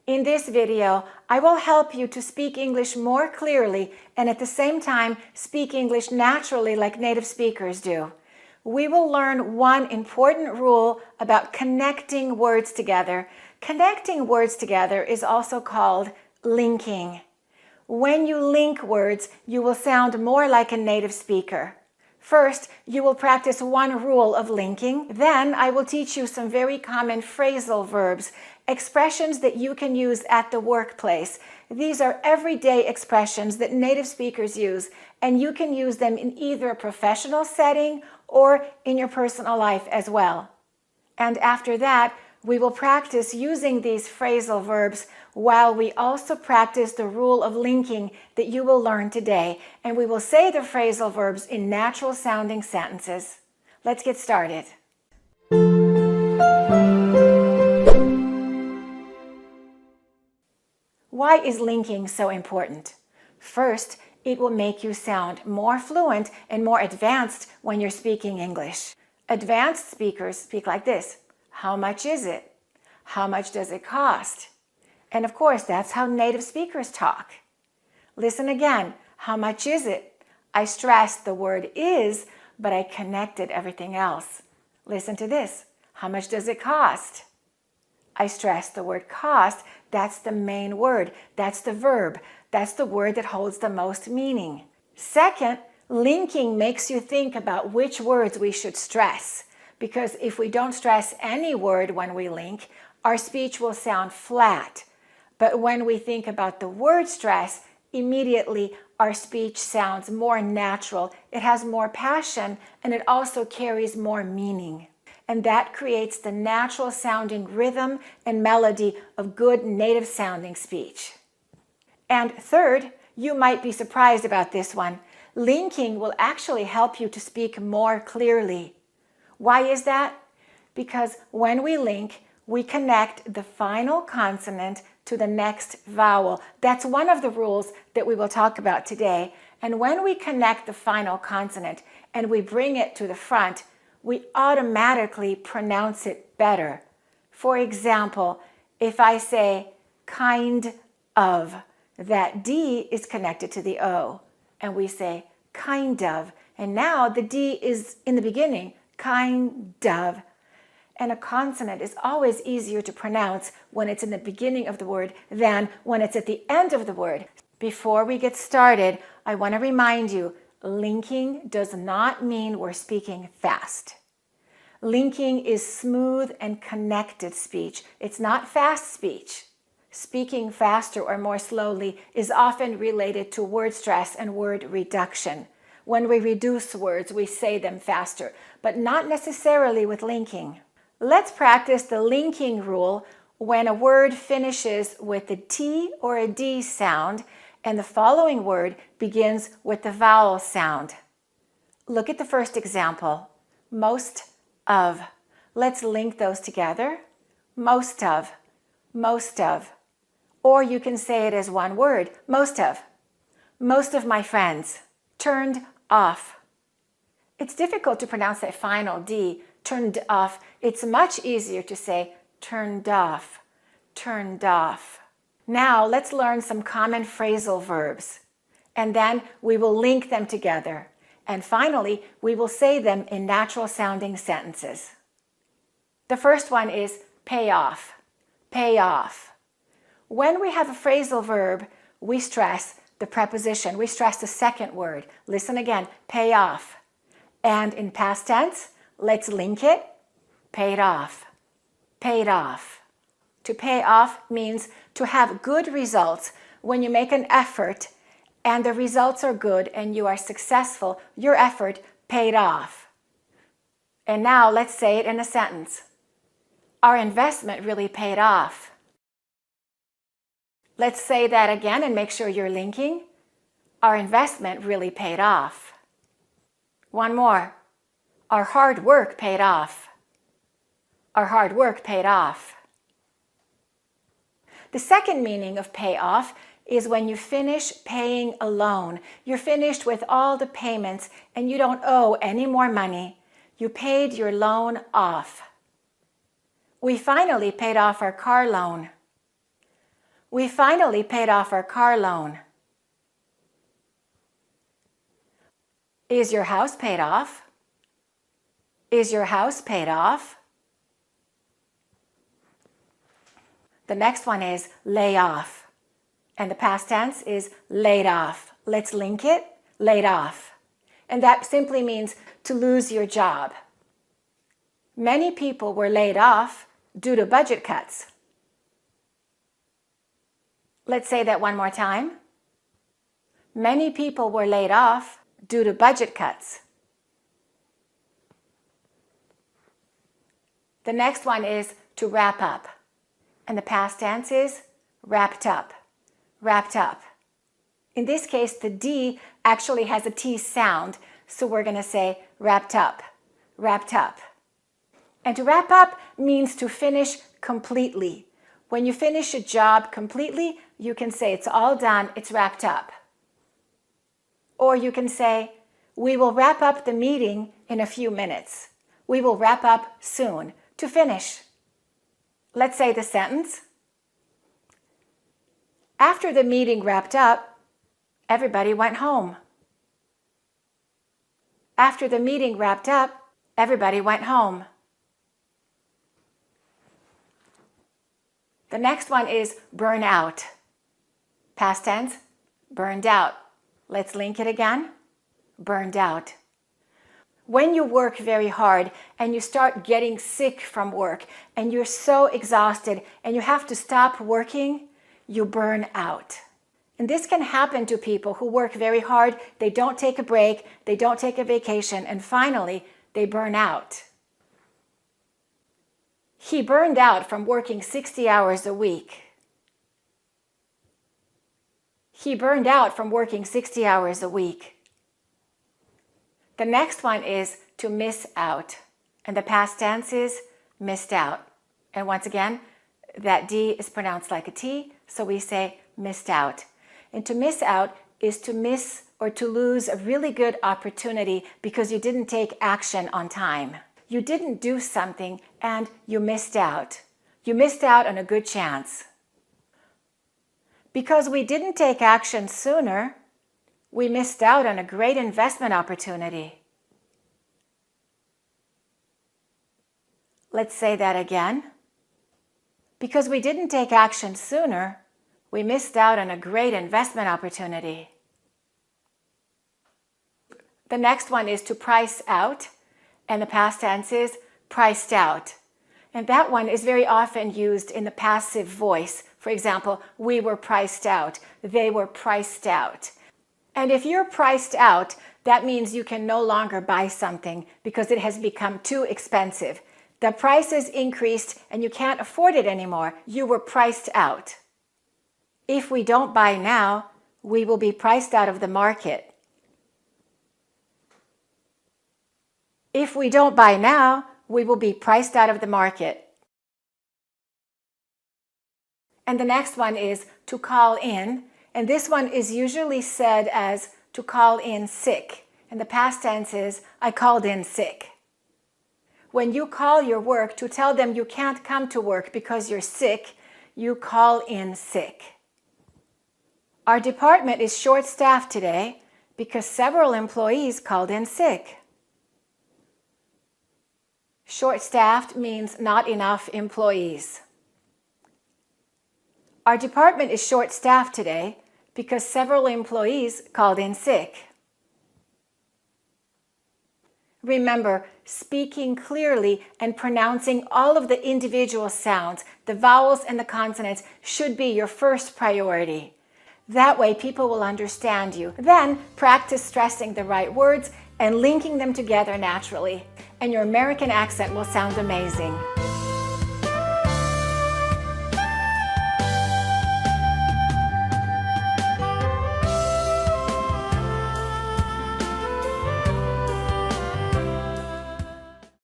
In this video, I will help you to speak English more clearly and at the same time speak English naturally like native speakers do. We will learn one important rule about connecting words together. Connecting words together is also called linking. When you link words, you will sound more like a native speaker. First, you will practice one rule of linking. Then I will teach you some very common phrasal verbs, expressions that you can use at the workplace. These are everyday expressions that native speakers use, and you can use them in either a professional setting or in your personal life as well. And after that, we will practice using these phrasal verbs while we also practice the rule of linking that you will learn today. And we will say the phrasal verbs in natural sounding sentences. Let's get started. Why is linking so important? First, it will make you sound more fluent and more advanced when you're speaking English. Advanced speakers speak like this. How much is it? How much does it cost? And of course, that's how native speakers talk. Listen again. How much is it? I stressed the word is, but I connected everything else. Listen to this. How much does it cost? I stressed the word cost. That's the main word. That's the verb. That's the word that holds the most meaning. Second, linking makes you think about which words we should stress. Because if we don't stress any word when we link, our speech will sound flat. But when we think about the word stress, immediately our speech sounds more natural. It has more passion, and it also carries more meaning. And that creates the natural sounding rhythm and melody of good native sounding speech. And third, you might be surprised about this one. Linking will actually help you to speak more clearly. Why is that? Because when we link, we connect the final consonant to the next vowel. That's one of the rules that we will talk about today. And when we connect the final consonant and we bring it to the front, we automatically pronounce it better. For example, if I say kind of, that D is connected to the O, and we say kind of, and now the D is in the beginning, kind of. And a consonant is always easier to pronounce when it's in the beginning of the word than when it's at the end of the word. Before we get started, I want to remind you, linking does not mean we're speaking fast. Linking is smooth and connected speech. It's not fast speech. Speaking faster or more slowly is often related to word stress and word reduction. When we reduce words, we say them faster, but not necessarily with linking. Let's practice the linking rule when a word finishes with a T or a D sound and the following word begins with the vowel sound. Look at the first example. Most of. Let's link those together. Most of. Most of. Or you can say it as one word. Most of. Most of my friends. Turned off. It's difficult to pronounce that final D, turned off. It's much easier to say turned off, turned off. Now let's learn some common phrasal verbs, and then we will link them together. And finally, we will say them in natural sounding sentences. The first one is pay off, pay off. When we have a phrasal verb, we stress the preposition. We stress the second word. Listen again, pay off. And in past tense, let's link it. Paid off. Paid off. To pay off means to have good results. When you make an effort and the results are good and you are successful, your effort paid off. And now let's say it in a sentence. Our investment really paid off. Let's say that again and make sure you're linking. Our investment really paid off. One more. Our hard work paid off. Our hard work paid off. The second meaning of pay off is when you finish paying a loan. You're finished with all the payments and you don't owe any more money. You paid your loan off. We finally paid off our car loan. We finally paid off our car loan. Is your house paid off? Is your house paid off? The next one is lay off. And the past tense is laid off. Let's link it. Laid off. And that simply means to lose your job. Many people were laid off due to budget cuts. Let's say that one more time. Many people were laid off due to budget cuts. The next one is to wrap up. And the past tense is wrapped up. Wrapped up. In this case, the D actually has a T sound, so we're going to say wrapped up. Wrapped up. And to wrap up means to finish completely. When you finish a job completely, you can say it's all done, it's wrapped up. Or you can say, we will wrap up the meeting in a few minutes. We will wrap up soon. To finish. Let's say the sentence. After the meeting wrapped up, everybody went home. After the meeting wrapped up, everybody went home. The next one is burn out. Past tense, burned out. Let's link it again. Burned out. When you work very hard and you start getting sick from work and you're so exhausted and you have to stop working, you burn out. And this can happen to people who work very hard, they don't take a break, they don't take a vacation, and finally, they burn out. He burned out from working 60 hours a week. He burned out from working 60 hours a week. The next one is to miss out. And the past tense is missed out. And once again, that D is pronounced like a T, so we say missed out. And to miss out is to miss or to lose a really good opportunity because you didn't take action on time. You didn't do something and you missed out. You missed out on a good chance. Because we didn't take action sooner, we missed out on a great investment opportunity. Let's say that again. Because we didn't take action sooner, we missed out on a great investment opportunity. The next one is to price out, and the past tense is priced out. And that one is very often used in the passive voice. For example, we were priced out, they were priced out. And if you're priced out, that means you can no longer buy something because it has become too expensive. The price is increased and you can't afford it anymore. You were priced out. If we don't buy now, we will be priced out of the market. If we don't buy now, we will be priced out of the market. And the next one is to call in. And this one is usually said as to call in sick. And the past tense is, I called in sick. When you call your work to tell them you can't come to work because you're sick, you call in sick. Our department is short-staffed today because several employees called in sick. Short-staffed means not enough employees. Our department is short-staffed today because several employees called in sick. Remember, speaking clearly and pronouncing all of the individual sounds, the vowels and the consonants, should be your first priority. That way people will understand you. Then practice stressing the right words and linking them together naturally, and your American accent will sound amazing.